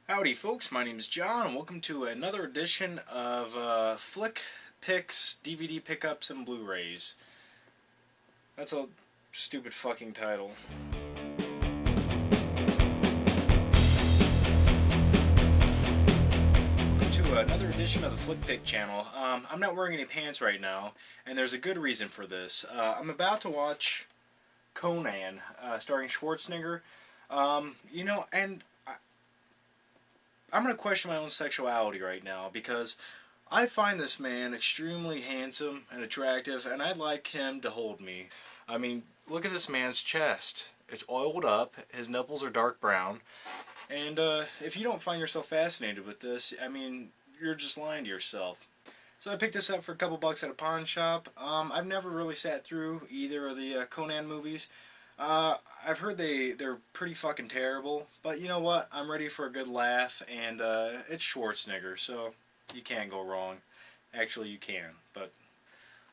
Howdy folks, my name is John and welcome to another edition of Flick Picks, DVD Pickups, and Blu-rays. That's a stupid fucking title. Welcome to another edition of the Flick Pick channel. I'm not wearing any pants right now, and there's a good reason for this. I'm about to watch Conan, starring Schwarzenegger. And I'm going to question my own sexuality right now because I find this man extremely handsome and attractive, and I'd like him to hold me. I mean, look at this man's chest. It's oiled up, his nipples are dark brown, and if you don't find yourself fascinated with this, I mean, you're just lying to yourself. So I picked this up for a couple bucks at a pawn shop. I've never really sat through either of the Conan movies. I've heard they're pretty fucking terrible, but you know what? I'm ready for a good laugh, and it's Schwarzenegger, so you can't go wrong. Actually, you can, but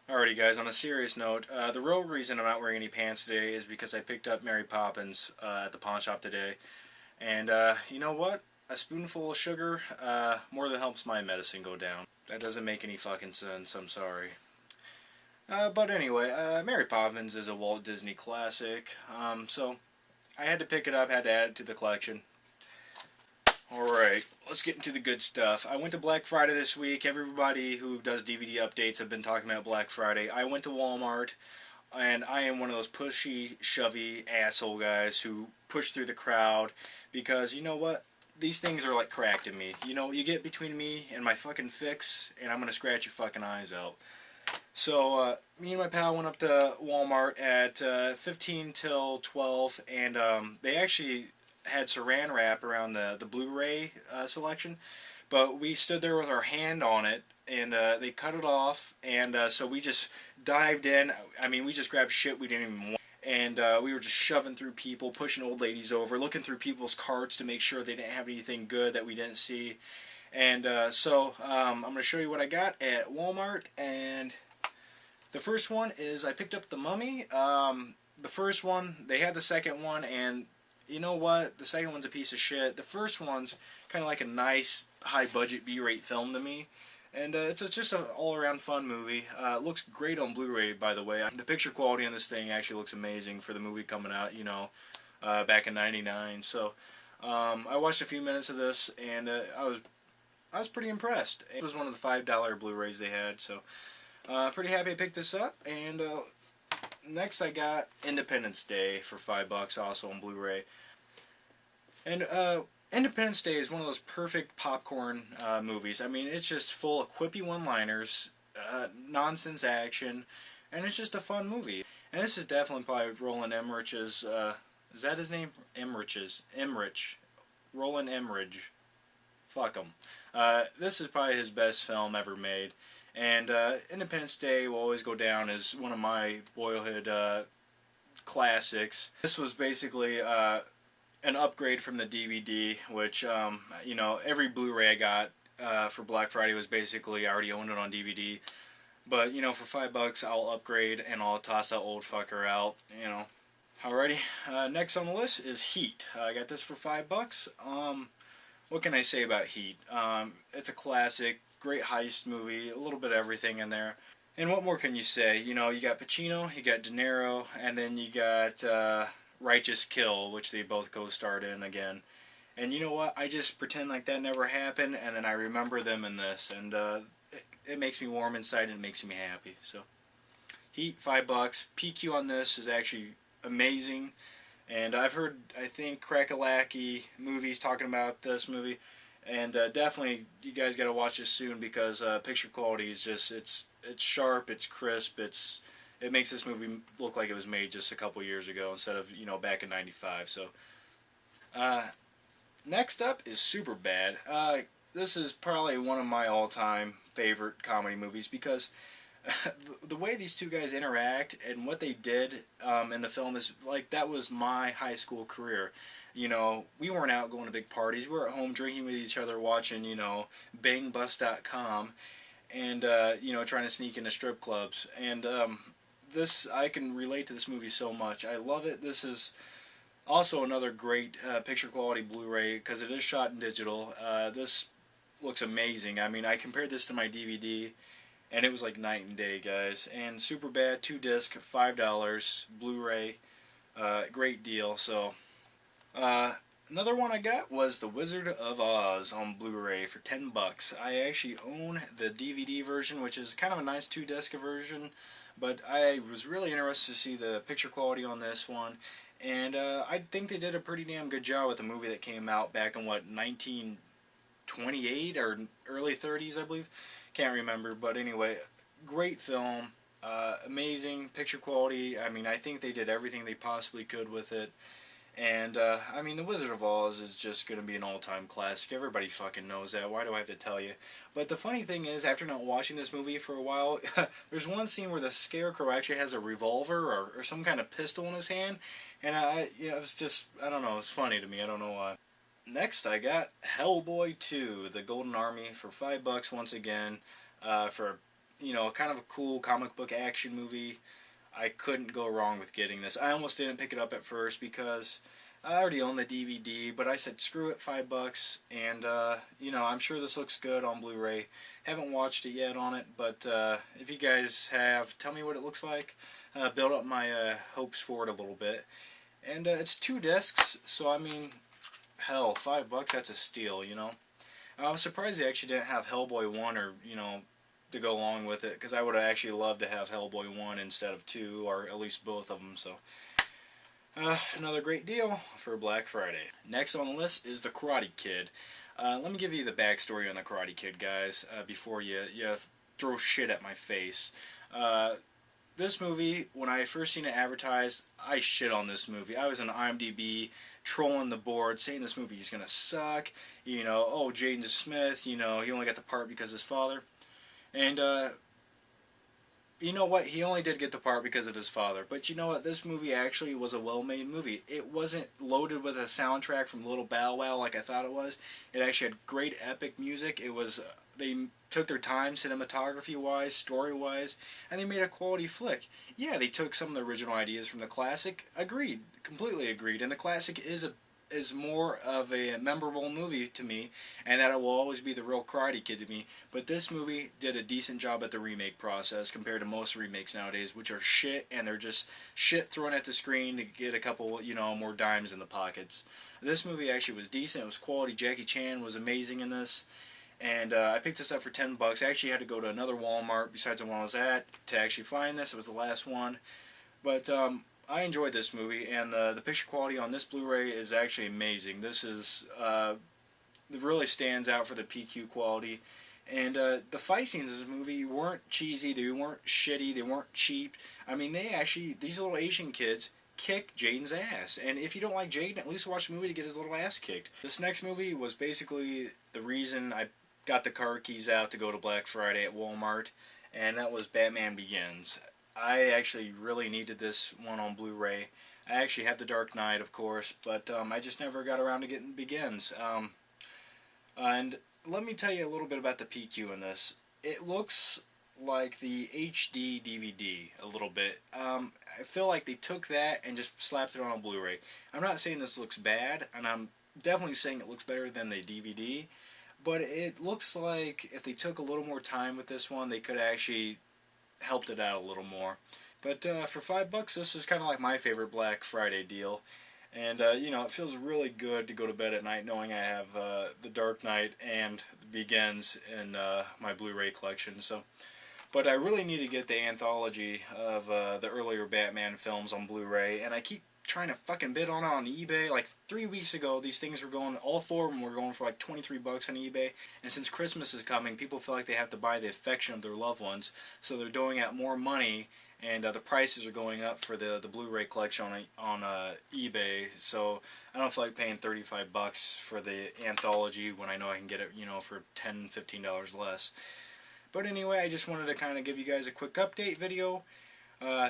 alrighty, guys. On a serious note, the real reason I'm not wearing any pants today is because I picked up Mary Poppins at the pawn shop today, and you know what? A spoonful of sugar more than helps my medicine go down. That doesn't make any fucking sense. I'm sorry. But anyway, Mary Poppins is a Walt Disney classic, so I had to pick it up, had to add it to the collection. Alright, let's get into the good stuff. I went to Black Friday this week. Everybody who does DVD updates have been talking about Black Friday. I went to Walmart, and I am one of those pushy, shovey asshole guys who push through the crowd, because you know what? These things are like crack to me. You know, you get between me and my fucking fix, and I'm gonna scratch your fucking eyes out. So, me and my pal went up to Walmart at 15 till 12, and they actually had saran wrap around the Blu-ray selection, but we stood there with our hand on it, and they cut it off, and so we just dived in. I mean, we just grabbed shit we didn't even want, and we were just shoving through people, pushing old ladies over, looking through people's carts to make sure they didn't have anything good that we didn't see. And so I'm going to show you what I got at Walmart, and the first one is I picked up The Mummy. The first one, they had the second one, and you know what? The second one's a piece of shit. The first one's kind of like a nice, high-budget B-rate film to me. And it's just an all-around fun movie. It looks great on Blu-ray, by the way. The picture quality on this thing actually looks amazing for the movie coming out, you know, back in '99. So I watched a few minutes of this, and I was pretty impressed. It was one of the $5 Blu-rays they had, so pretty happy I picked this up. And next I got Independence Day for $5, also on Blu-ray. And Independence Day is one of those perfect popcorn movies. I mean, it's just full of quippy one-liners, nonsense action, and it's just a fun movie. And this is definitely probably Roland Emmerich's, is that his name? Emmerich. Roland Emmerich. Fuck him. This is probably his best film ever made. And Independence Day will always go down as one of my boyhood classics. This was basically an upgrade from the DVD, which, you know, every Blu-ray I got for Black Friday was basically, I already owned it on DVD. But, you know, for $5 I'll upgrade and I'll toss that old fucker out, you know. Alrighty, next on the list is Heat. I got this for $5. What can I say about Heat? It's a classic, great heist movie, a little bit of everything in there. And what more can you say? You know, you got Pacino, you got De Niro, and then you got Righteous Kill, which they both co-starred in again. And you know what? I just pretend like that never happened, and then I remember them in this, and it makes me warm inside and it makes me happy. So, Heat, $5. PQ on this is actually amazing. And I've heard, I think, Crack-a-Lackey movies talking about this movie. And definitely, you guys got to watch this soon because picture quality is just, it's sharp, it's crisp, it makes this movie look like it was made just a couple years ago instead of, you know, back in '95. So, next up is Superbad. This is probably one of my all-time favorite comedy movies because the way these two guys interact and what they did in the film is like that was my high school career. You know, we weren't out going to big parties. We were at home drinking with each other, watching, you know, bangbus.com, and, you know, trying to sneak into strip clubs. And I can relate to this movie so much. I love it. This is Also, another great picture quality Blu-ray because it is shot in digital. This looks amazing. I mean, I compared this to my DVD, and it was like night and day, guys. And super bad, 2 disc, $5, Blu-ray, great deal. So, uh, another one I got was The Wizard of Oz on Blu-ray for $10. I actually own the DVD version, which is kind of a nice 2 disc version, but I was really interested to see the picture quality on this one. And I think they did a pretty damn good job with the movie that came out back in, what, 1928 or early 30s, I believe. Can't remember, but anyway, great film. Amazing picture quality. I mean, I think they did everything they possibly could with it. And, I mean, The Wizard of Oz is just going to be an all-time classic. Everybody fucking knows that. Why do I have to tell you? But the funny thing is, after not watching this movie for a while, there's one scene where the Scarecrow actually has a revolver or some kind of pistol in his hand. And, it was just, I don't know, it's funny to me. I don't know why. Next, I got Hellboy 2, The Golden Army, for $5 once again, for, kind of a cool comic book action movie. I couldn't go wrong with getting this. I almost didn't pick it up at first because I already own the DVD, but I said screw it, $5, and I'm sure this looks good on Blu-ray. Haven't watched it yet on it, but if you guys have, tell me what it looks like. Build up my hopes for it a little bit. And it's 2 discs, so I mean, hell, $5, that's a steal, I was surprised they actually didn't have Hellboy 1 or, to go along with it, because I would have actually loved to have Hellboy 1 instead of 2, or at least both of them, so another great deal for Black Friday. Next on the list is The Karate Kid. Let me give you the backstory on The Karate Kid, guys, before you throw shit at my face. This movie, when I first seen it advertised, I shit on this movie. I was on IMDb trolling the board, saying this movie is going to suck, oh, Jaden Smith, he only got the part because of his father. And, you know what? He only did get the part because of his father. But you know what? This movie actually was a well-made movie. It wasn't loaded with a soundtrack from Little Bow Wow like I thought it was. It actually had great epic music. It was, they took their time cinematography-wise, story-wise, and they made a quality flick. Yeah, they took some of the original ideas from the classic. Agreed. Completely agreed. And the classic is more of a memorable movie to me, and that it will always be the real Karate Kid to me. But this movie did a decent job at the remake process compared to most remakes nowadays, which are shit, and they're just shit thrown at the screen to get a couple, more dimes in the pockets. This movie actually was decent. It was quality. Jackie Chan was amazing in this. And I picked this up for $10. I actually had to go to another Walmart besides the one I was at to actually find this. It was the last one. But I enjoyed this movie, and the picture quality on this Blu-ray is actually amazing. This is it really stands out for the PQ quality. And the fight scenes in this movie weren't cheesy, they weren't shitty, they weren't cheap. I mean, these little Asian kids kick Jaden's ass. And if you don't like Jaden, at least watch the movie to get his little ass kicked. This next movie was basically the reason I got the car keys out to go to Black Friday at Walmart, and that was Batman Begins. I actually really needed this one on Blu-ray. I actually have The Dark Knight, of course, but I just never got around to getting Begins. And let me tell you a little bit about the PQ in this. It looks like the HD DVD a little bit. I feel like they took that and just slapped it on a Blu-ray. I'm not saying this looks bad, and I'm definitely saying it looks better than the DVD, but it looks like if they took a little more time with this one, they could actually helped it out a little more. But for $5, this was kind of like my favorite Black Friday deal. And, it feels really good to go to bed at night knowing I have The Dark Knight and Begins in my Blu-ray collection. But I really need to get the anthology of the earlier Batman films on Blu-ray, and I keep trying to fucking bid on it on eBay. Like 3 weeks ago, these things were going, all 4 of them were going for like $23 on eBay. And since Christmas is coming, people feel like they have to buy the affection of their loved ones, so they're doling out more money, and the prices are going up for the Blu-ray collection on eBay. So I don't feel like paying $35 for the anthology when I know I can get it, for $10, $15 less. But anyway, I just wanted to kind of give you guys a quick update video.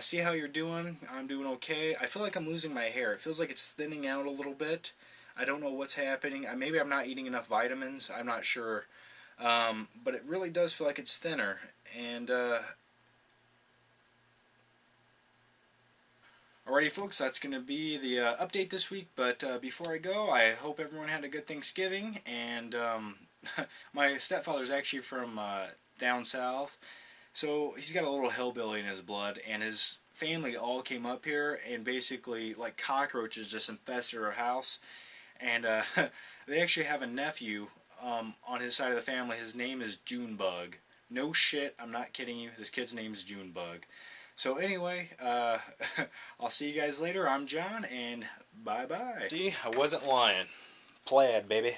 See how you're doing. I'm doing okay. I feel like I'm losing my hair. It feels like it's thinning out a little bit. I don't know what's happening. Maybe I'm not eating enough vitamins. I'm not sure. But it really does feel like it's thinner. And Alrighty folks, that's going to be the update this week, but before I go, I hope everyone had a good Thanksgiving, and my stepfather's actually from down south, so he's got a little hillbilly in his blood, and his family all came up here, and basically, like cockroaches just infested our house, and they actually have a nephew on his side of the family. His name is Junebug. No shit, I'm not kidding you, this kid's name is Junebug. So anyway, I'll see you guys later. I'm John, and bye-bye. See, I wasn't lying. Plaid, baby.